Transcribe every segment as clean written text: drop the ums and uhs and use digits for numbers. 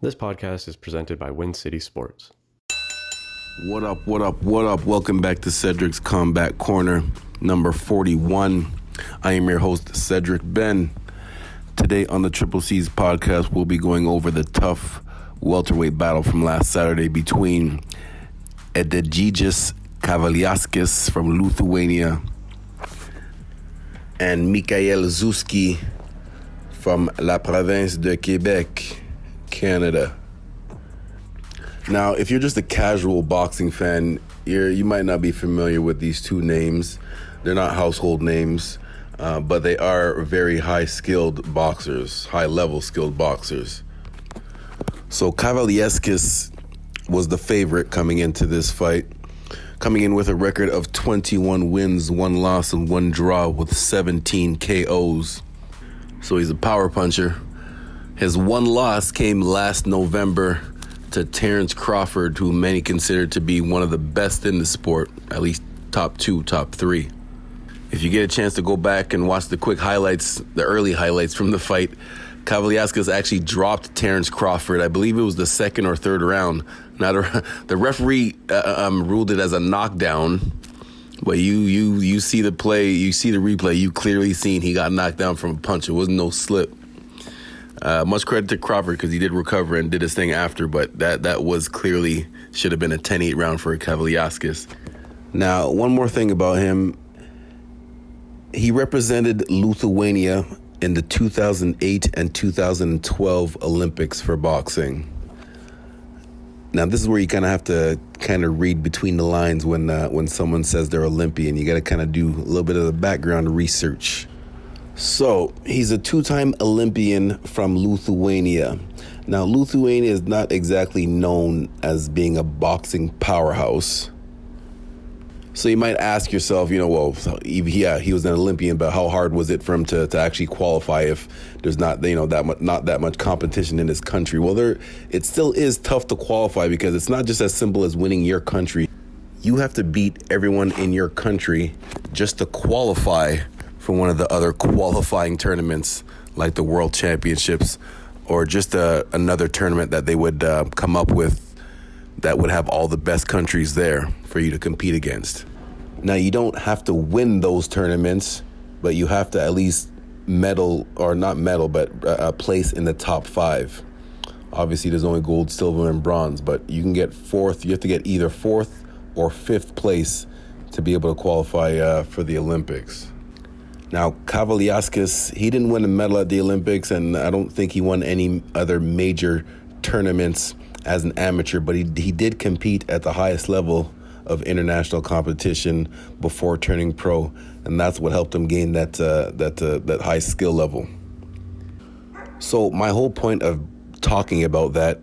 This podcast is presented by Win City Sports. What up? Welcome back to Cedric's Combat Corner, number 41. I am your host, Cedric Ben. Today on the Triple C's podcast, we'll be going over the tough welterweight battle from last Saturday between Egidijus Kavaliauskas from Lithuania and Mikael Zewski from La Province de Quebec, Canada. Now, if you're just a casual boxing fan, you might not be familiar with these two names. They're not household names, but they are very high-skilled boxers, high-level skilled boxers. So Kavaliauskas was the favorite coming into this fight, coming in with a record of 21 wins, 1 loss, and 1 draw with 17 KOs. So he's a power puncher. His 1 loss came last November to Terrence Crawford, who many consider to be one of the best in the sport, at least top 2, top 3. If you get a chance to go back and watch the quick highlights, the early highlights from the fight, Kavaliauskas actually dropped Terrence Crawford. I believe it was the 2nd or 3rd round. Now the referee ruled it as a knockdown, but you see the play, you see the replay, you clearly seen he got knocked down from a punch. It wasn't no slip. Much credit to Crawford because he did recover and did his thing after, but that was clearly should have been a 10-8 round for Kavaliauskas. Now, one more thing about him. He represented Lithuania in the 2008 and 2012 Olympics for boxing. Now, this is where you kind of have to read between the lines when someone says they're Olympian. You got to kind of do a little bit of the background research. So, he's a 2-time Olympian from Lithuania. Now, Lithuania is not exactly known as being a boxing powerhouse. So you might ask yourself, he was an Olympian, but how hard was it for him to actually qualify if there's not that much competition in his country? Well, it still is tough to qualify because it's not just as simple as winning your country. You have to beat everyone in your country just to qualify for one of the other qualifying tournaments like the World Championships or just another tournament that they would come up with that would have all the best countries there for you to compete against. Now, you don't have to win those tournaments, but you have to at least place in the top 5. Obviously, there's only gold, silver, and bronze, but you can get 4th. You have to get either 4th or 5th place to be able to qualify for the Olympics. Now, Kavaliauskas, he didn't win a medal at the Olympics, and I don't think he won any other major tournaments as an amateur, but he did compete at the highest level of international competition before turning pro, and that's what helped him gain that high skill level. So my whole point of talking about that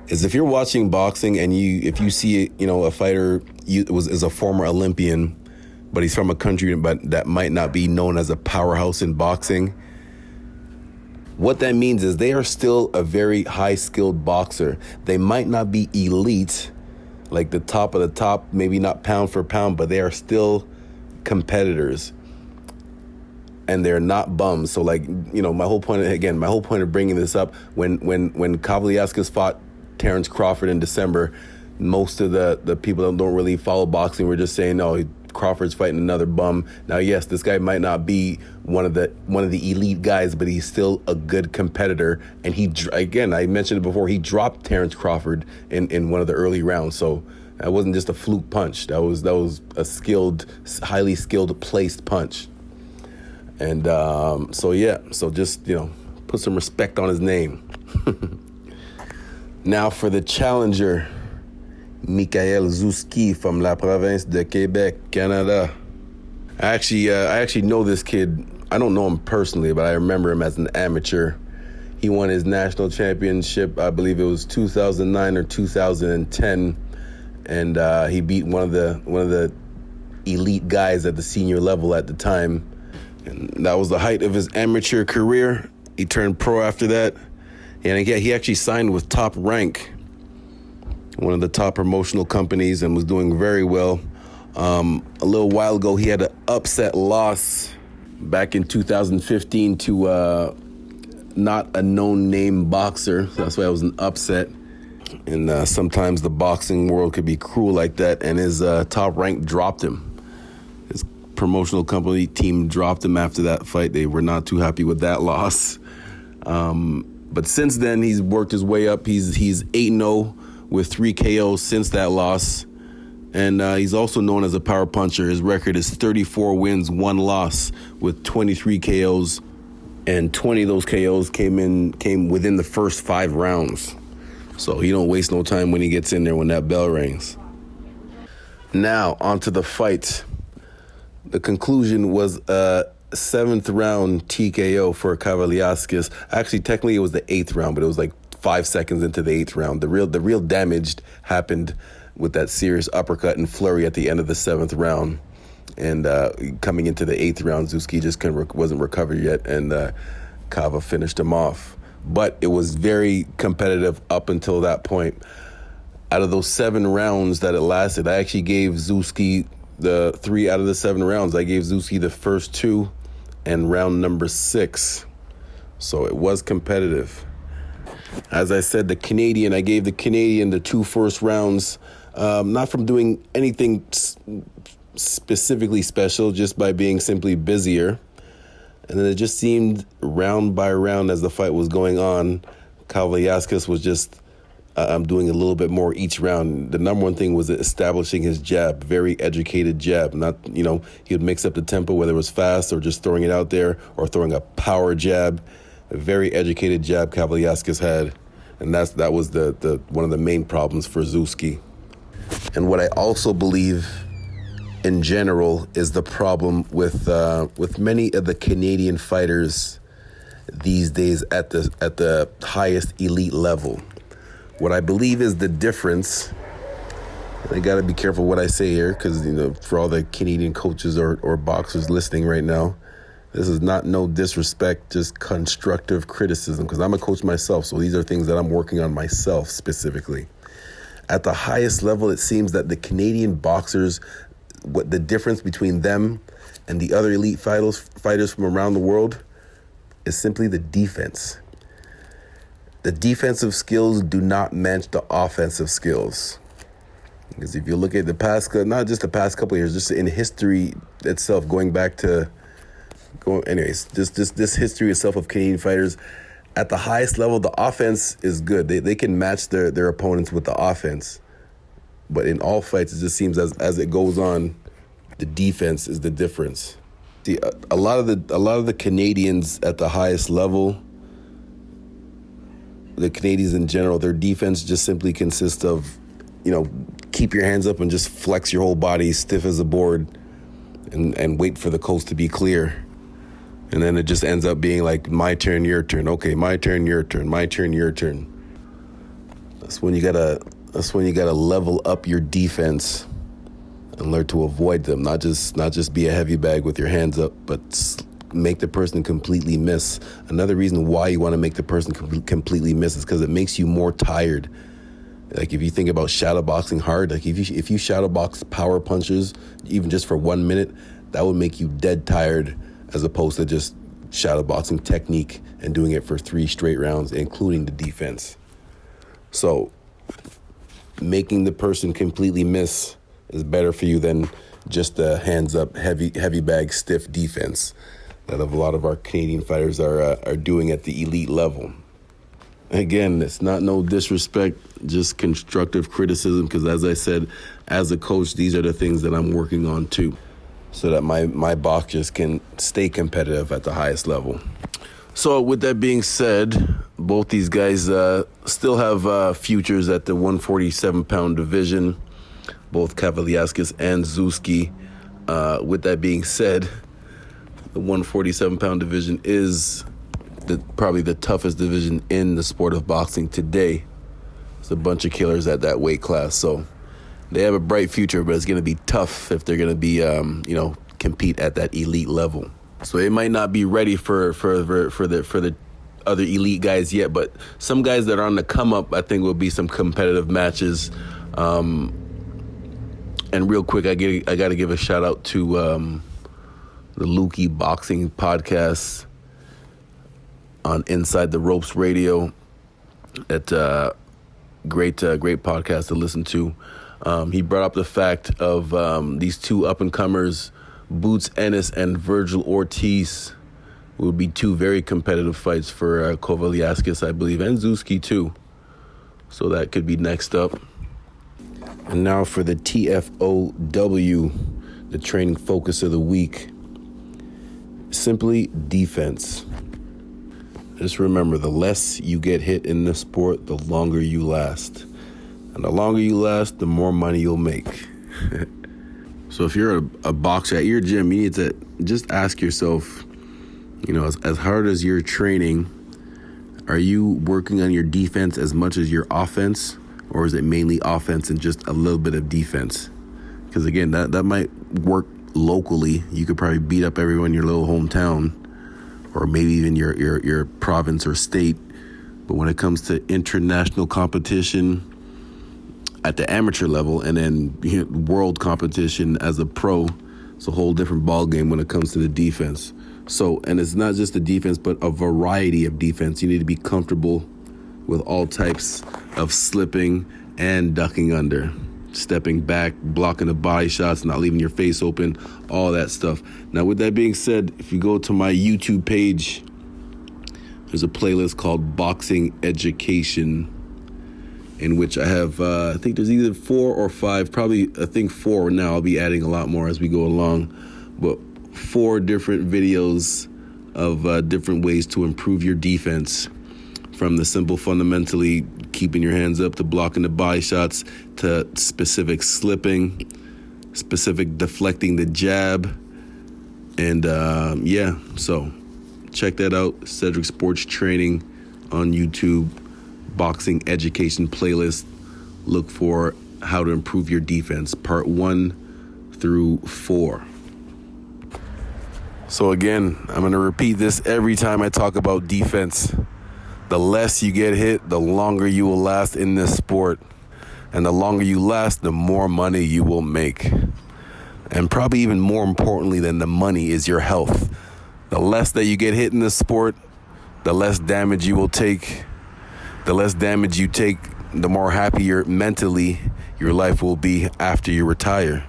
is if you're watching boxing and if you see a fighter is a former Olympian, but he's from a country that might not be known as a powerhouse in boxing, what that means is they are still a very high-skilled boxer. They might not be elite, like the top of the top, maybe not pound for pound, but they are still competitors. And they're not bums. So, my whole point of bringing this up, when Kavaliauskas fought Terrence Crawford in December, most of the people that don't really follow boxing were just saying, no, Crawford's fighting another bum. Now, yes, this guy might not be one of the elite guys, but he's still a good competitor. And I mentioned it before, he dropped Terrence Crawford in one of the early rounds. So that wasn't just a fluke punch. That was a highly skilled placed punch. And so just put some respect on his name. Now for the challenger, Mikael Zewski from La Province de Quebec, Canada. I actually know this kid. I don't know him personally, but I remember him as an amateur. He won his national championship, I believe it was 2009 or 2010, and he beat one of the elite guys at the senior level at the time. And that was the height of his amateur career. He turned pro after that, and again, he actually signed with Top Rank, one of the top promotional companies, and was doing very well. A little while ago, he had an upset loss back in 2015 to not a known name boxer. So that's why it was an upset. And sometimes the boxing world could be cruel like that. And his top rank dropped him. His promotional company team dropped him after that fight. They were not too happy with that loss. But since then, he's worked his way up. He's 8-0 with 3 KOs since that loss. And he's also known as a power puncher. His record is 34 wins, 1 loss with 23 KOs. And 20 of those KOs came within the first 5 rounds. So he don't waste no time when he gets in there when that bell rings. Now, onto the fight. The conclusion was a 7th round TKO for Kavaliauskas. Actually, technically it was the 8th round, but it was like 5 seconds into the 8th round. The real damage happened with that serious uppercut and flurry at the end of the 7th round. And coming into the 8th round, Zewski just wasn't recovered yet, and Kava finished him off. But it was very competitive up until that point. Out of those 7 rounds that it lasted, I actually gave Zewski the 3 out of the 7 rounds. I gave Zewski the first 2 and round number 6. So it was competitive. As I said, I gave the Canadian the 2 first rounds, not from doing anything specifically special, just by being simply busier. And then it just seemed round by round as the fight was going on, Kavaliauskas was just doing a little bit more each round. The number one thing was establishing his jab, very educated jab. Not, he would mix up the tempo, whether it was fast or just throwing it out there or throwing a power jab. A very educated jab Kavaliauskas had, and that was the one of the main problems for Zewski. And what I also believe in general is the problem with many of the Canadian fighters these days at the highest elite level. What I believe is the difference, and I gotta be careful what I say here, because for all the Canadian coaches or boxers listening right now, this is not no disrespect, just constructive criticism, because I'm a coach myself, so these are things that I'm working on myself specifically. At the highest level, it seems that the Canadian boxers, what the difference between them and the other elite fighters from around the world is simply the defense. The defensive skills do not match the offensive skills. Because if you look at the past, not just the past couple of years, just in history itself, this history itself of Canadian fighters, at the highest level, the offense is good. They can match their opponents with the offense. But in all fights, it just seems as it goes on, the defense is the difference. See, a lot of the Canadians at the highest level, the Canadians in general, their defense just simply consists of, keep your hands up and just flex your whole body stiff as a board and wait for the coast to be clear. And then it just ends up being like, my turn, your turn. Okay, my turn, your turn. My turn, your turn. That's when you gotta level up your defense and learn to avoid them. Not just be a heavy bag with your hands up, but make the person completely miss. Another reason why you want to make the person completely miss is because it makes you more tired. Like if you think about shadow boxing hard, like if you shadow box power punches, even just for 1 minute, that would make you dead tired, as opposed to just shadow boxing technique and doing it for 3 straight rounds, including the defense. So making the person completely miss is better for you than just a hands up, heavy bag, stiff defense that a lot of our Canadian fighters are doing at the elite level. Again, it's not no disrespect, just constructive criticism, because as I said, as a coach, these are the things that I'm working on too, so that my boxers can stay competitive at the highest level. So with that being said, both these guys still have futures at the 147-pound division, both Kavaliauskas and Zewski. With that being said, the 147-pound division is probably the toughest division in the sport of boxing today. There's a bunch of killers at that weight class, so they have a bright future, but it's going to be tough if they're going to be, compete at that elite level. So they might not be ready for the other elite guys yet, but some guys that are on the come up, I think, will be some competitive matches. And real quick, I got to give a shout out to the Luki Boxing Podcast. on Inside the Ropes Radio. At great podcast to listen to. He brought up the fact of these two up-and-comers, Boots Ennis and Virgil Ortiz, will be two very competitive fights for Kovaliaskis, I believe, and Zewski too. So that could be next up. And now for the TFOW, the training focus of the week. Simply defense. Just remember, the less you get hit in this sport, the longer you last. And the longer you last, the more money you'll make. So if you're a boxer at your gym, you need to just ask yourself, as hard as you're training, are you working on your defense as much as your offense? Or is it mainly offense and just a little bit of defense? Because again, that might work locally. You could probably beat up everyone in your little hometown, or maybe even your province or state. But when it comes to international competition at the amateur level, and then world competition as a pro, it's a whole different ballgame when it comes to the defense. So, and it's not just the defense, but a variety of defense. You need to be comfortable with all types of slipping and ducking under, stepping back, blocking the body shots, not leaving your face open, all that stuff. Now, with that being said, if you go to my YouTube page, there's a playlist called Boxing Education, in which I have, I think there's either 4 or 5, probably, I think 4 now. I'll be adding a lot more as we go along, but 4 different videos of different ways to improve your defense, from the simple fundamentally keeping your hands up to blocking the body shots to specific slipping, specific deflecting the jab. And so check that out. Cedric Sports Training on YouTube, Boxing Education playlist. Look for how to improve your defense, part 1 through 4. So again, I'm going to repeat this every time I talk about defense. The less you get hit, the longer you will last in this sport. And the longer you last, the more money you will make. And probably even more importantly than the money is your health. The less that you get hit in this sport, the less damage you will take. The less damage you take, the more happier mentally your life will be after you retire.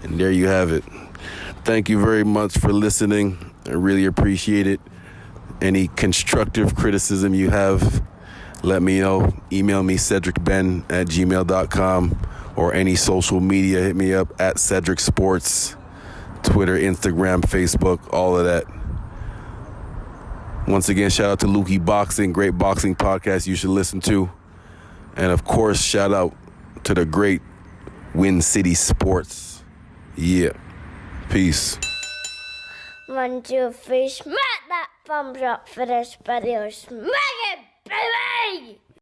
And there you have it. Thank you very much for listening. I really appreciate it. Any constructive criticism you have, let me know. Email me, cedricben@gmail.com, or any social media. Hit me up at Cedric Sports, Twitter, Instagram, Facebook, all of that. Once again, shout out to Lukey Boxing, great boxing podcast you should listen to. And of course, shout out to the great Win City Sports. Yeah. Peace. 1, 2, 3, smack that thumbs up for this video. Smack it, baby!